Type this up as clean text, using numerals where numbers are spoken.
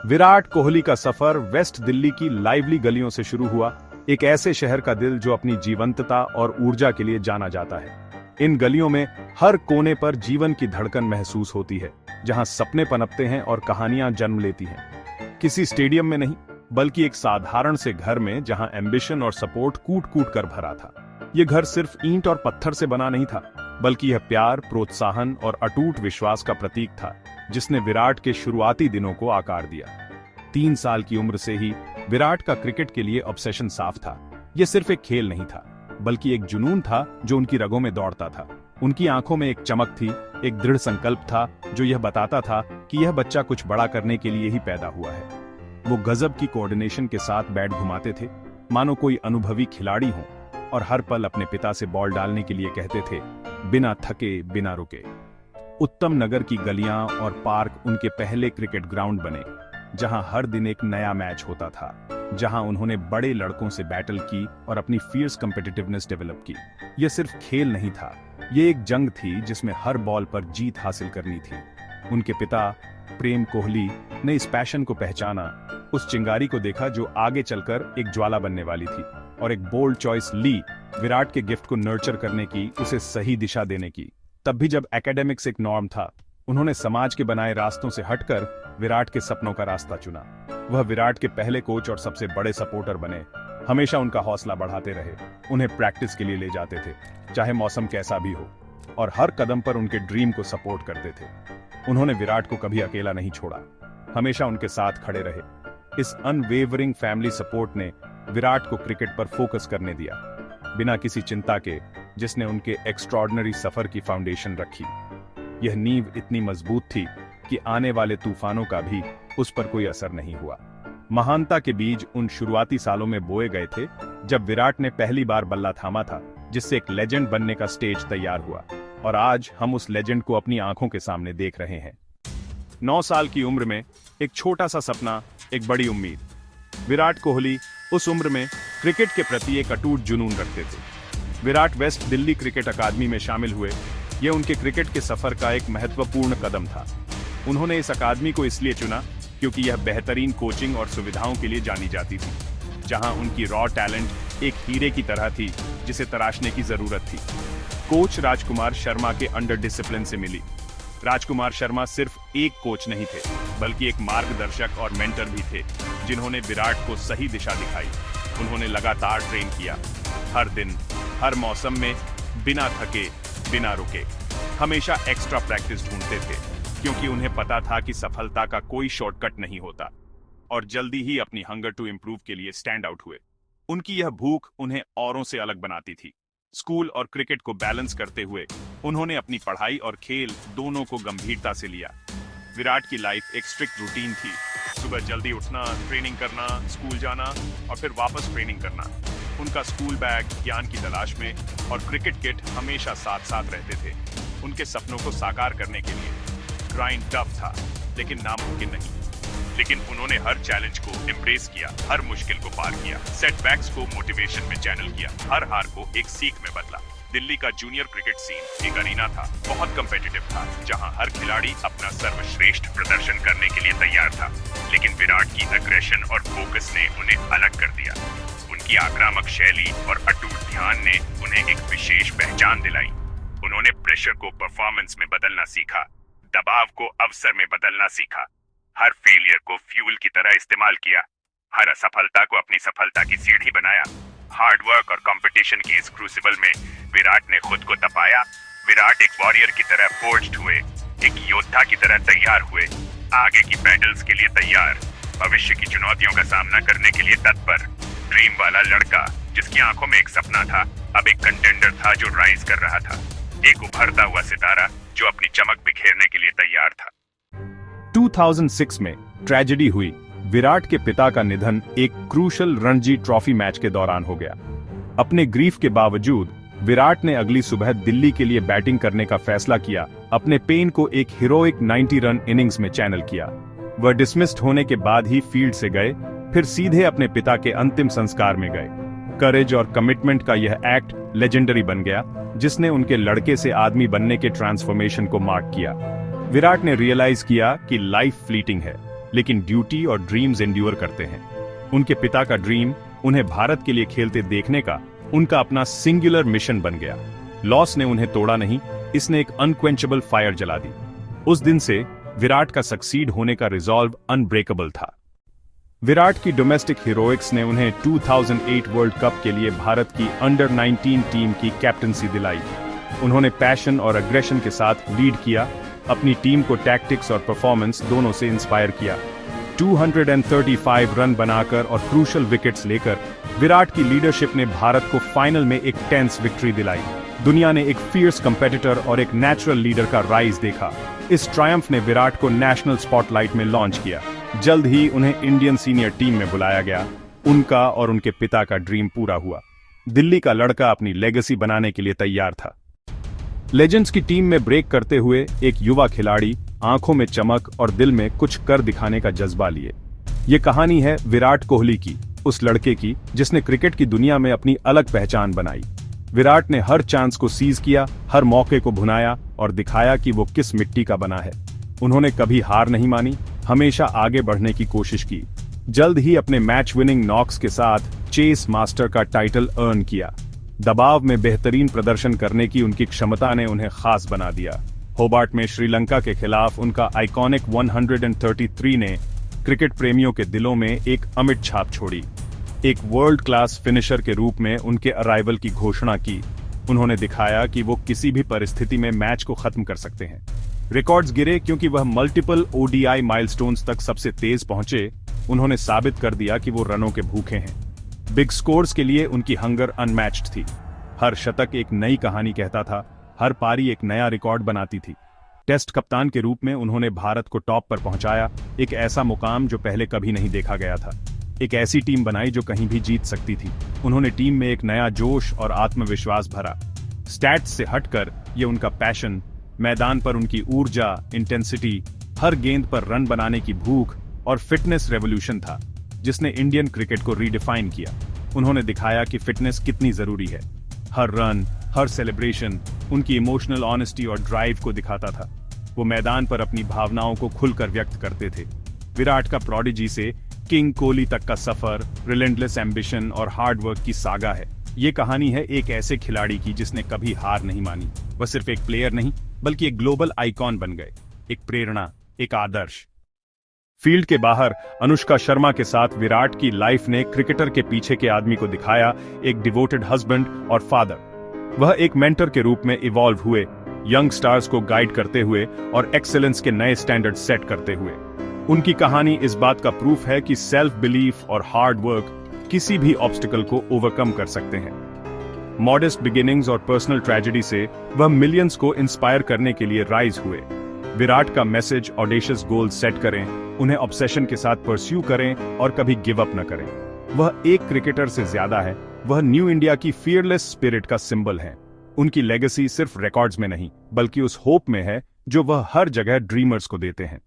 विराट कोहली का सफर वेस्ट दिल्ली की लाइवली गलियों से शुरू हुआ, एक ऐसे शहर का दिल जो अपनी जीवंतता और ऊर्जा के लिए जाना जाता है। इन गलियों में हर कोने पर जीवन की धड़कन महसूस होती है, जहां सपने पनपते हैं और कहानियां जन्म लेती हैं। किसी स्टेडियम में नहीं, बल्कि एक साधारण से घर में, जहां एम्बिशन और सपोर्ट कूट कूट कर भरा था। यह घर सिर्फ ईंट और पत्थर से बना नहीं था, बल्कि यह प्यार, प्रोत्साहन और अटूट विश्वास का प्रतीक था, जिसने विराट के शुरुआती दिनों को आकार दिया। 3 साल की उम्र से ही विराट का क्रिकेट के लिए ऑब्सेशन साफ था। यह सिर्फ एक खेल नहीं था, बल्कि एक जुनून था जो उनकी रगों में दौड़ता था। उनकी आंखों में एक चमक थी, एक दृढ़ संकल्प था जो यह बताता था कि यह बच्चा कुछ बड़ा करने के लिए ही पैदा हुआ है। वो गजब की कोऑर्डिनेशन के साथ बैट घुमाते थे, मानो कोई अनुभवी खिलाड़ी हो, और हर पल अपने पिता से बॉल डालने के लिए कहते थे, बिना थके, बिना रुके। उत्तम नगर की गलियां और पार्क उनके पहले क्रिकेट ग्राउंड बने, जहां हर दिन एक नया मैच होता था, जहां उन्होंने बड़े लड़कों से बैटल की और अपनी फियर्स कॉम्पिटिटिवनेस डेवलप की। यह सिर्फ खेल नहीं था, यह एक जंग थी जिसमें हर बॉल पर जीत हासिल करनी थी। उनके पिता प्रेम कोहली ने इस पैशन को पहचाना, उस चिंगारी को देखा जो आगे चलकर एक ज्वाला बनने वाली थी, और एक बोल्ड चॉइस ली विराट के गिफ्ट को नर्चर करने की, उसे सही दिशा देने की। तब भी जब एकेडमिक्स एक नॉर्म था, उन्होंने समाज के बनाए रास्तों से हटकर विराट के सपनों का रास्ता चुना। वह विराट के पहले कोच और सबसे बड़े सपोर्टर बने, हमेशा उनका हौसला बढ़ाते रहे, उन्हें प्रैक्टिस के लिए ले जाते थे, चाहे मौसम कैसा भी हो, और हर कदम पर उनके ड्रीम को सपोर्ट करते थे। उन्होंने विराट को कभी अकेला नहीं छोड़ा, हमेशा उनके साथ खड़े रहे। इस अनवेवरिंग फैमिली सपोर्ट ने विराट को क्रिकेट पर फोकस करने दिया, बिना किसी चिंता के, जिसने उनके एक्स्ट्रॉर्डिनरी सफर की फाउंडेशन रखी। यह नींव इतनी मजबूत थी कि आने वाले तूफानों का भी उस पर कोई असर नहीं हुआ। महानता के बीज उन शुरुआती सालों में बोए गए थे, जब विराट ने पहली बार बल्ला थामा था, जिससे एक लेजेंड बनने का स्टेज तैयार हुआ, और आज हम उस लेजेंड को अपनी आंखों के सामने देख रहे हैं। 9 साल की उम्र में एक छोटा सा सपना, एक बड़ी उम्मीद। विराट कोहली उस उम्र में क्रिकेट के प्रति एक अटूट जुनून रखते थे। विराट वेस्ट दिल्ली क्रिकेट अकादमी में शामिल हुए। यह उनके क्रिकेट के सफर का एक महत्वपूर्ण कदम था। उन्होंने इस अकादमी को इसलिए चुना क्योंकि यह बेहतरीन कोचिंग और सुविधाओं के लिए जानी जाती थी, जहां उनकी रॉ टैलेंट एक हीरे की तरह थी जिसे तराशने की जरूरत थी। कोच राजकुमार शर्मा के अंडर डिसिप्लिन से मिली। राजकुमार शर्मा सिर्फ एक कोच नहीं थे, बल्कि एक मार्गदर्शक और मेंटर भी थे, जिन्होंने विराट को सही दिशा दिखाई। उन्होंने लगातार ट्रेन किया, हर दिन, हर मौसम में, बिना थके, बिना रुके। हमेशा एक्स्ट्रा प्रैक्टिस ढूंढते थे, क्योंकि उन्हें पता था कि सफलता का कोई शॉर्टकट नहीं होता, और जल्दी ही अपनी हंगर टू इम्प्रूव के लिए स्टैंड आउट हुए। उनकी यह भूख उन्हें औरों से अलग बनाती थी। स्कूल और क्रिकेट को बैलेंस करते हुए उन्होंने अपनी पढ़ाई और खेल दोनों को गंभीरता से लिया। विराट की लाइफ एक स्ट्रिक्ट रूटीन थी, सुबह जल्दी उठना, ट्रेनिंग करना, स्कूल जाना और फिर वापस ट्रेनिंग करना। उनका स्कूल बैग ज्ञान की तलाश में और क्रिकेट किट हमेशा साथ साथ रहते थे। उनके सपनों को साकार करने के लिए ग्राइंड टफ था, लेकिन नामुमकिन नहीं। लेकिन उन्होंने हर चैलेंज को एम्ब्रेस किया, हर मुश्किल को पार किया, सेटबैक्स को मोटिवेशन में चैनल किया, हर हार को एक सीख में बदला। दिल्ली का जूनियर क्रिकेट सीन एक अरीना था, बहुत कम्पिटिटिव था, जहां हर खिलाड़ी अपना सर्वश्रेष्ठ प्रदर्शन करने के लिए तैयार था। लेकिन विराट की एग्रेशन और फोकस ने उन्हें अलग कर दिया। उनकी आक्रामक शैली और अटूट ध्यान ने उन्हें एक विशेष पहचान दिलाई। उन्होंने प्रेशर को परफॉर्मेंस में बदलना सीखा, दबाव को अवसर में बदलना सीखा, हर फेलियर को फ्यूल की तरह इस्तेमाल किया, हर असफलता को अपनी सफलता की सीढ़ी बनाया। हार्ड वर्क और कंपटीशन की इस क्रूसिबल में विराट ने खुद को तपाया। विराट एक वॉरियर की तरह फोर्ज्ड हुए, एक योद्धा की तरह तैयार हुए, आगे की बैटल्स के लिए तैयार, भविष्य की चुनौतियों का सामना करने के लिए तत्पर। ड्रीम वाला लड़का जिसकी आंखों में एक सपना था, अब एक कंटेंडर था जो राइज कर रहा था, एक उभरता हुआ सितारा जो अपनी चमक बिखेरने के लिए तैयार था। 2006 में ट्रेजेडी हुई। विराट के पिता का निधन एक क्रूशल रणजी ट्रॉफी मैच के दौरान हो गया। अपने ग्रीफ के बावजूद विराट ने अगली सुबह दिल्ली के लिए बैटिंग करने का फैसला किया। अपने पेन को एक हीरोइक 90 रन इनिंग्स में चैनल किया। वह डिसमिस्ड होने के बाद ही फील्ड से गए, फिर सीधे अपने पिता के अंतिम संस्कार में गए। करेज और कमिटमेंट का यह एक्ट लेजेंडरी बन गया, जिसने उनके लड़के से आदमी बनने के ट्रांसफॉर्मेशन को मार्क किया। विराट ने रियलाइज किया कि लाइफ फ्लीटिंग है, लेकिन ड्यूटी और ड्रीम्स एंड्योर करते हैं। उनके पिता का ड्रीम उन्हें भारत के लिए खेलते देखने का उनका अपना सिंगुलर मिशन बन गया। लॉस ने उन्हें तोड़ा नहीं, इसने एक अनक्वेंचेबल फायर जला दी। उस दिन से विराट का सक्सीड होने का रिजॉल्व अनब्रेकेबल था। विराट की डोमेस्टिक हीरोइक्स ने उन्हें 2008 वर्ल्ड कप के लिए भारत की अंडर 19 टीम की कैप्टनसी दिलाई। उन्होंने पैशन और अग्रेशन के साथ लीड किया, अपनी टीम को टैक्टिक्स और परफॉर्मेंस दोनों से इंस्पायर किया। 235 रन बनाकर और क्रूशल विकेट्स लेकर विराट की लीडरशिप ने भारत को फाइनल में एक टेंस विक्ट्री दिलाई। दुनिया ने एक फियर्स कंपेटिटर और एक नेचुरल लीडर का राइज देखा। इस ट्रायम्फ ने विराट को नेशनल स्पॉटलाइट में लॉन्च किया। जल्द ही उन्हें इंडियन सीनियर टीम में बुलाया गया। उनका और उनके पिता का ड्रीम पूरा हुआ। दिल्ली का लड़का अपनी लेगेसी बनाने के लिए तैयार था। लेजेंड्स की टीम में ब्रेक करते हुए एक युवा खिलाड़ी आंखों में चमक और दिल में कुछ कर दिखाने का जज्बा लिए। ये कहानी है विराट कोहली की, उस लड़के की जिसने क्रिकेट की दुनिया में अपनी अलग पहचान बनाई। विराट ने हर चांस को सीज किया, हर मौके को भुनाया और दिखाया कि वो किस मिट्टी का बना है। उन्होंने कभी हार नहीं मानी, हमेशा आगे बढ़ने की कोशिश की। जल्द ही अपने मैच विनिंग नॉक्स के साथ चेस मास्टर का टाइटल अर्न किया। दबाव में बेहतरीन प्रदर्शन करने की उनकी क्षमता ने उन्हें खास बना दिया। होबार्ट में श्रीलंका के खिलाफ उनका आइकॉनिक 133 ने क्रिकेट प्रेमियों के दिलों में एक अमिट छाप छोड़ी। एक वर्ल्ड क्लास फिनिशर के रूप में उनके अराइवल की घोषणा की। उन्होंने दिखाया कि वो किसी भी परिस्थिति में मैच को खत्म कर सकते हैं। रिकॉर्ड्स गिरे क्योंकि वह मल्टीपल ओडीआई माइलस्टोन्स तक सबसे तेज पहुंचे। उन्होंने साबित कर दिया कि वो रनों के भूखे हैं। बिग स्कोर्स के लिए उनकी हंगर अनमैच्ड थी। हर शतक एक नई कहानी कहता था, हर पारी एक नया रिकॉर्ड बनाती थी। टेस्ट कप्तान के रूप में उन्होंने भारत को टॉप पर पहुंचाया, एक ऐसा मुकाम जो पहले कभी नहीं देखा गया था। एक ऐसी टीम बनाई जो कहीं भी जीत सकती थी। उन्होंने टीम में एक नया जोश और आत्मविश्वास भरा। स्टैट्स से हटकर ये उनका पैशन, मैदान पर उनकी ऊर्जा, इंटेंसिटी, हर गेंद पर रन बनाने की भूख और फिटनेस रेवोल्यूशन था जिसने इंडियन क्रिकेट को रीडिफाइन किया। उन्होंने दिखाया कि फिटनेस कितनी जरूरी है। हर रन, हर सेलिब्रेशन उनकी इमोशनल ऑनेस्टी और ड्राइव को दिखाता था। वो मैदान पर अपनी भावनाओं को खुलकर व्यक्त करते थे। विराट का प्रोडिजी से किंग कोहली तक का सफर रिलेंटलेस एम्बिशन और हार्ड वर्क की सागा है। ये कहानी है एक ऐसे खिलाड़ी की जिसने कभी हार नहीं मानी। वह सिर्फ एक प्लेयर नहीं बल्कि एक ग्लोबल आइकॉन बन गए, एक प्रेरणा, एक आदर्श। फील्ड के बाहर अनुष्का शर्मा के साथ विराट की लाइफ ने क्रिकेटर के पीछे के आदमी को दिखाया, एक डिवोटेड हस्बैंड और फादर। वह एक मेंटर के रूप में इवॉल्व हुए, यंग स्टार्स को गाइड करते हुए और एक्सेलेंस के नए स्टैंडर्ड सेट करते हुए। उनकी कहानी इस बात का प्रूफ है कि सेल्फ बिलीफ और हार्ड वर्क किसी भी ऑब्स्टिकल को ओवरकम कर सकते हैं। मॉडेस्ट बिगिनिंग्स और पर्सनल ट्रेजेडी से वह मिलियंस को इंस्पायर करने के लिए राइज हुए। विराट का मैसेज ऑडेशियस गोल सेट करें, उन्हें ऑब्सेशन के साथ परस्यू करें और कभी गिव अप न करें। वह एक क्रिकेटर से ज्यादा है, वह न्यू इंडिया की फियरलेस स्पिरिट का सिंबल है। उनकी लेगेसी सिर्फ रिकॉर्ड्स में नहीं बल्कि उस होप में है जो वह हर जगह ड्रीमर्स को देते हैं।